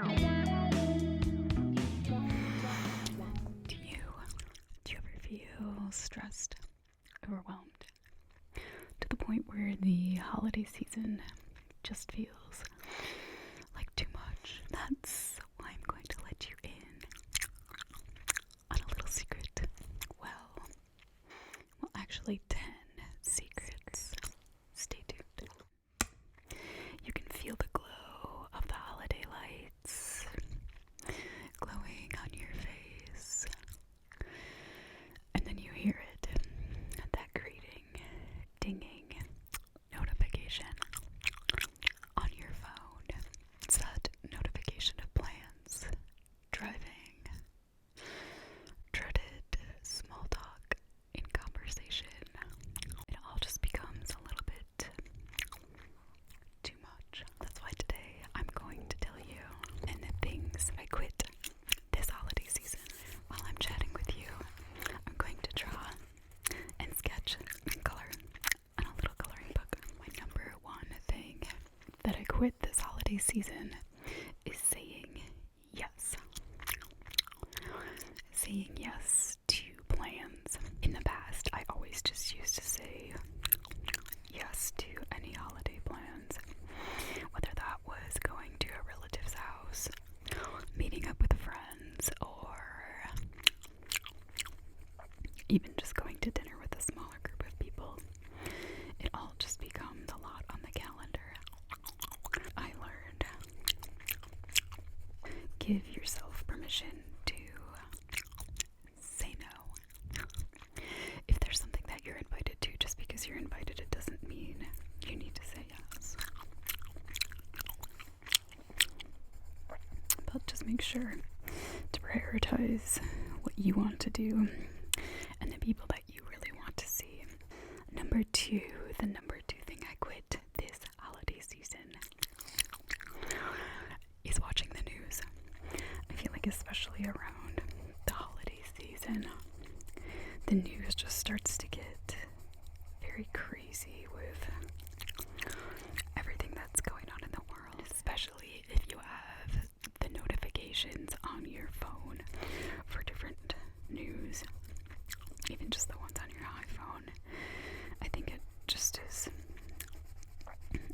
Do you ever feel stressed, overwhelmed, to the point where the holiday season just feels like too much? That's why I'm going to let you in on a little secret. Well, actually 10 secrets. Stay tuned. You can feel the glow of the holiday lights glowing on your face. And then you hear it, that grating, dinging notification on your phone. It's that notification of plans, driving, dreaded small talk in conversation. It all just becomes a little bit too much. That's why today I'm going to tell you 10 things I quit this holiday season. While I'm chatting with you, I'm going to draw and sketch and color on a little coloring book. My number one thing that I quit this holiday season is saying yes. Saying yes to plans. In the past, I always just used to say yes to any holiday plans, whether that was going to a relative's house, meeting up with friends, or even just going to dinner with a smaller group of people. It all just becomes a lot on the calendar. I learned, give yourself permission to say no. If there's something that you're invited to, just because you're invited, it doesn't mean you need to say yes. But just make sure to prioritize what you want to do and the people that you really want to see. The number two thing I quit this holiday season is watching the news. I feel like especially around the holiday season, the news just starts to get very crazy with everything that's going on in the world, especially if you have the notifications on your phone for different news, even just the ones on your iPhone. I think it just is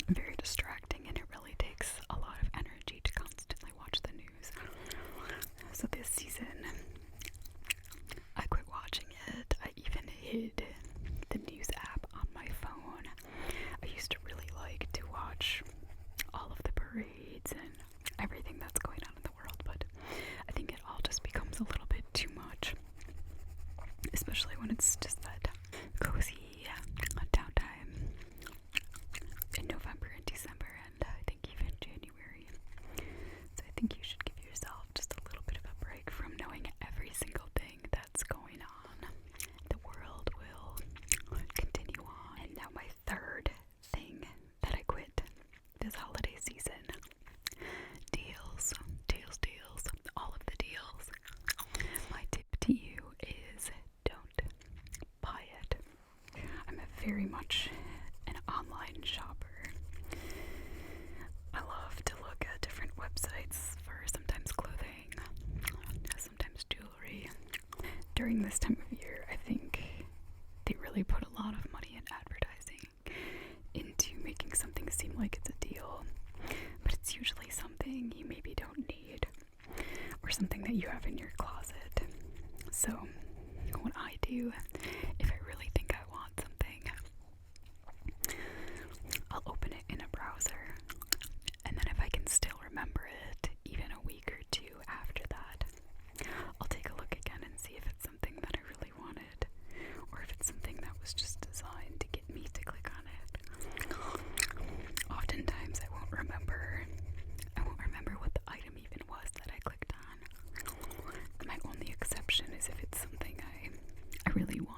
very distracting, and it really takes a lot of energy to constantly watch the news. So this season, I quit watching it. I even hid the news app on my phone. I used to really like to watch all of the parades and everything that's going on in the world, but I think it all just becomes a little bit too much, especially when it's just that cozy downtime in November and December, and I think even January. So I think you should give yourself just a little bit of a break from knowing every single thing that's going on. The world will continue on. And now my third thing that I quit this holiday season. Deals. All of the deals. My tip to you is don't buy it. I'm very much an online shopper. I love to look at different websites for sometimes clothing, sometimes jewelry. During this time of year, I think they really put a lot of money in advertising into making something seem like it's a deal, but it's usually something you maybe don't need, or something that you have in your closet. So what I do, if I really think I want something, I'll open it in a browser, and then if I can still remember it even a week or two after that, I'll take a look again and see if it's something that I really wanted, or if it's something that was just designed to get me to click on it. Oftentimes I won't remember what the item even was that I clicked on. My only exception is if it's something I really want.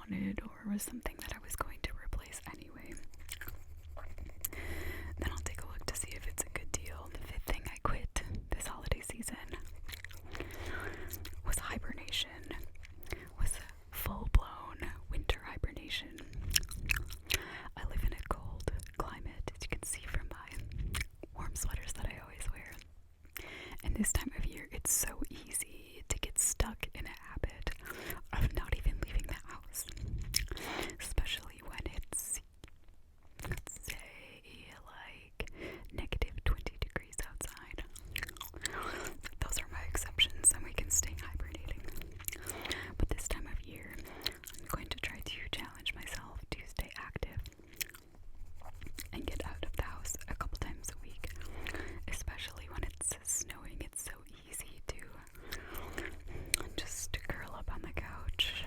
this time of year, it's so easy to get stuck in a habit of not even leaving the house, especially when it's, let's say, like -20 degrees outside. Those are my exceptions, and we can stay hibernating. But this time of year, I'm going to try to challenge myself to stay active and get out of the house a couple times a week, especially when it's snowing. It's so easy to just curl up on the couch,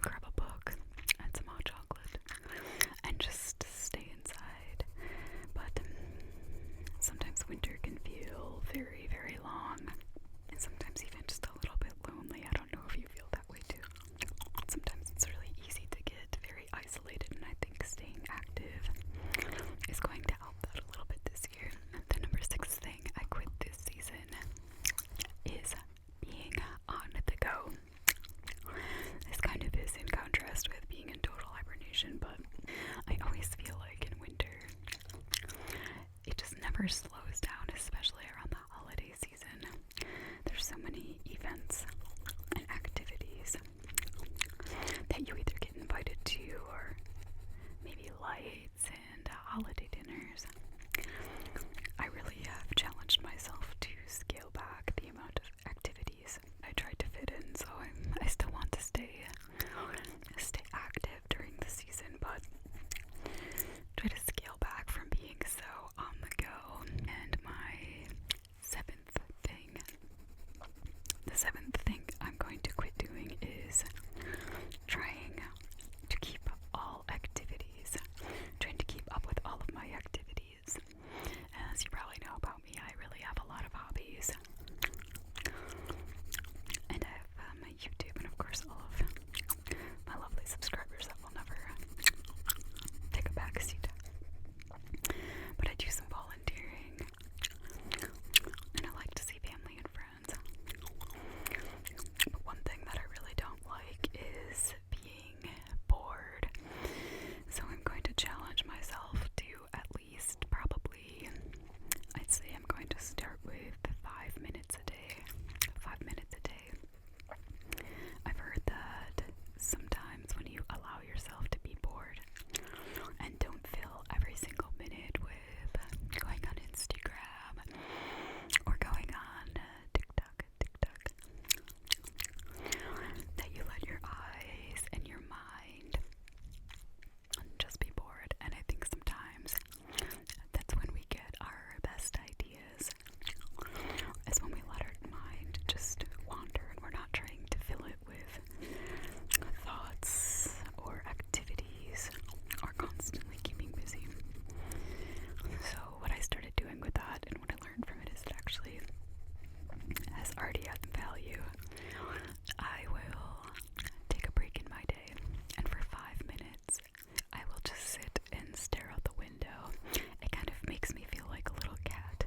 grab a book and some hot chocolate, and just stay inside. But sometimes winter can feel very, very long, and sometimes even just a little bit lonely. I don't know if you feel that way too. Sometimes it's really easy to get very isolated, and I think staying active is going to help that a little bit this year. The number 6 thing I quit this season is being on the go. This kind of is in contrast with being in total hibernation, but I always feel like in winter it just never slows down, especially around the holiday season. There's so many events and activities that you either get invited to, or maybe lights and holiday dinners. I really have challenged myself to scale back the amount of activities I tried to fit in, so I still want to stay active during the season, but try to scale back from being so on the go. And the seventh thing I'm going to quit doing is trying to keep up with all of my activities. As you probably know about me, I really have a lot of hobbies. And I have my YouTube, and of course all of my lovely subscribers that will never take a back seat. But I do some volunteering, and I like to see family and friends. But one thing that I really don't like is being bored. So I'm going to challenge myself to at least probably, I'd say I'm going to start with 5 minutes a day. 5 minutes a day. I've heard that sometimes when you allow yourself to be bored and don't fill every single minute with going on Instagram or going on TikTok, that you let your eyes and your mind just be bored. And I think sometimes that's when we get our best ideas, is when we let our mind just wander and we're not trying to fill it with thoughts or activities or constantly keeping busy. So what I started doing with that, and what I learned from it, is it actually has already added value. I will take a break in my day, and for 5 minutes I will just sit and stare out the window. It kind of makes me feel like a little cat.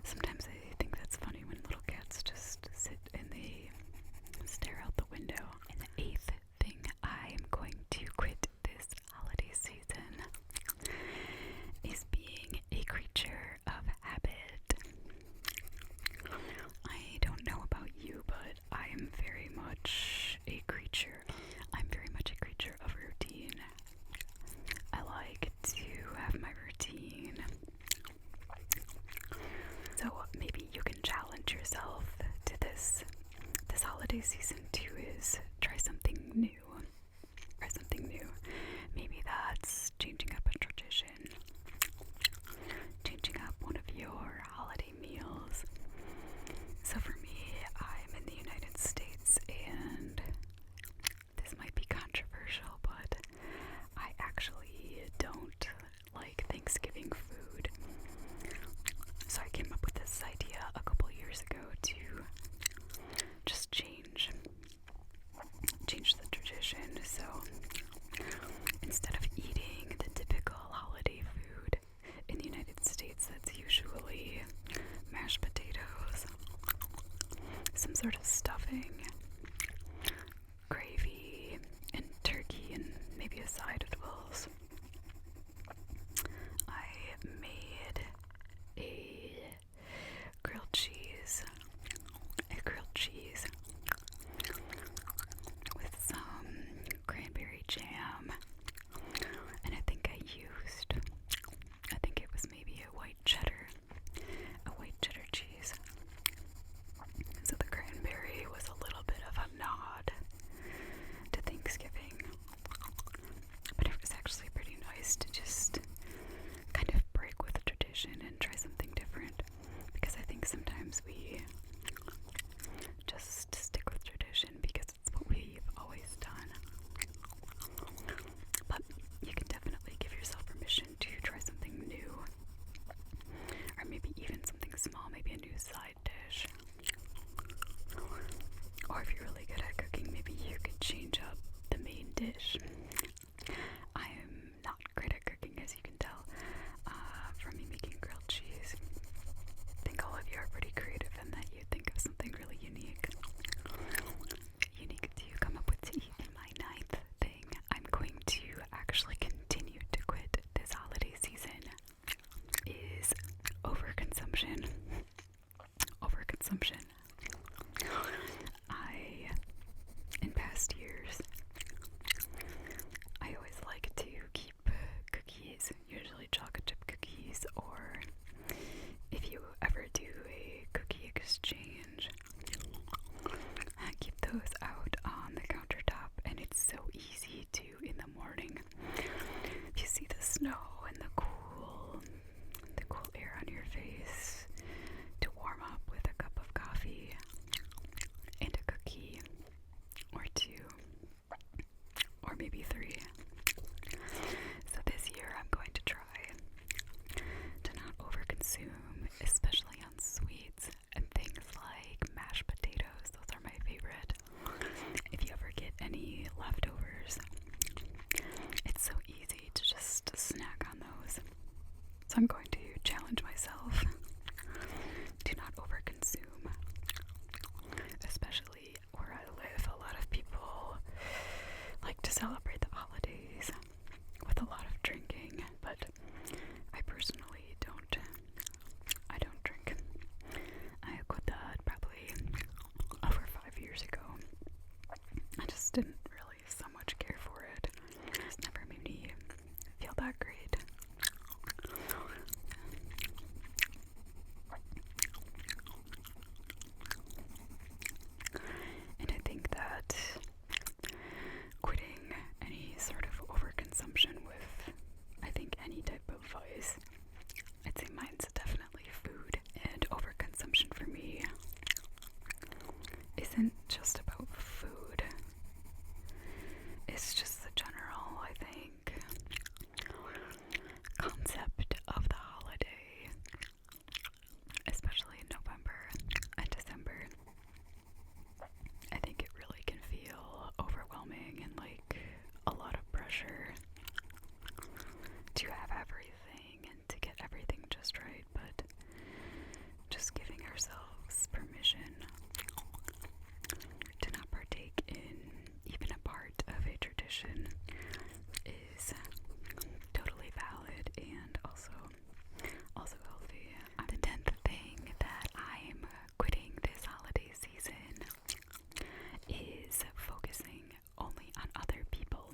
Sometimes I think that's funny when little cats just sit and they stare out the window. And the 8th thing I am going to quit this holiday season is being a creature of habit. I don't know about you, but I am very much a creature. I'm very much a creature of routine. I like to have my routine. So maybe you can challenge yourself to this holiday season too, is try something new. Maybe that's changing up a tradition, changing up one of your holiday meals. So for me, I'm in the United States, and this might be controversial, but I actually don't like Thanksgiving food. So I came up with this idea a couple years ago to just change the tradition. So instead of eating the typical holiday food in the United States, that's usually mashed potatoes, some sort of stuffing, gravy, and turkey, and maybe a side of vegetables, I made a grilled cheese sometimes we just stick with tradition because it's what we've always done. But you can definitely give yourself permission to try something new, or maybe even something small, maybe a new side dish. Or if you're really good at cooking, maybe you could change up the main dish. I am not great at cooking, as you can tell, from me making grilled cheese. I think all of you are pretty creative in that you think of something really unique to come up with to eat. And my ninth thing I'm going to actually continue to quit this holiday season is overconsumption. Overconsumption. In past years, I always like to keep cookies, usually chocolate chip cookies, or if you ever do a cookie exchange, I keep those out on the countertop, and it's so easy to, in the morning, if you see the snow and the cool air on your face, to warm up with a cup of coffee and a cookie or two, or maybe three. So this year I'm going to try to not overconsume, especially on sweets and things like mashed potatoes. Those are my favorite. If you ever get any leftovers, it's so easy to just snack on those. So I'm going to challenge myself to not overconsume, especially where I live. A lot of people like to celebrate the holidays with a lot of drinking, but I personally don't. I don't drink. I quit that probably over 5 years ago. I just didn't really so much care for it. It just never made me feel that great. And I think that quitting any sort of overconsumption with, I think, any type of vice, I'd say mine's definitely food. And overconsumption for me isn't just about food. It's just the general, I think, concept of the holiday, especially in November and December. I think it really can feel overwhelming and like a lot of pressure to have everything and to get everything just right, but just giving ourselves permission to not partake in even a part of a tradition is totally valid and also healthy. The 10th thing that I'm quitting this holiday season is focusing only on other people,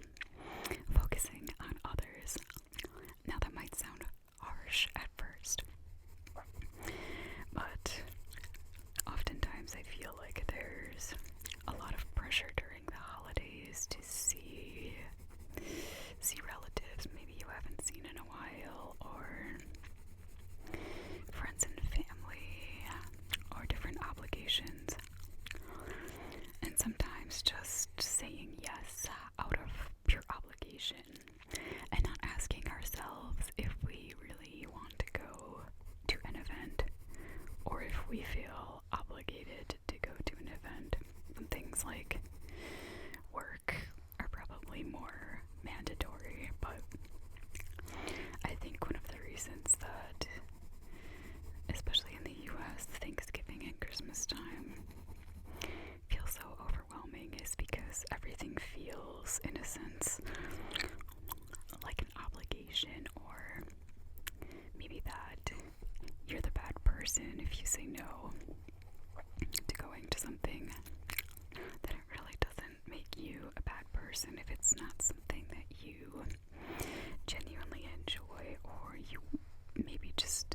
focusing on others. Now that might sound harsh at first, but oftentimes I feel like there's a lot of pressure during the holidays to see relatives maybe you haven't seen in a while, or friends and family, or different obligations. And sometimes just saying yes out of pure obligation and not asking ourselves if we really want to go to an event or if we feel obligated to go to an event. And things like work are probably more mandatory, but I think one of the reasons that, especially in the US, Thanksgiving and Christmas time feels so overwhelming is because everything feels, in a sense, like an obligation, or maybe that you're the bad person if you say no to going to something, that it really doesn't make you a bad person if it's not something that you genuinely enjoy, or you maybe just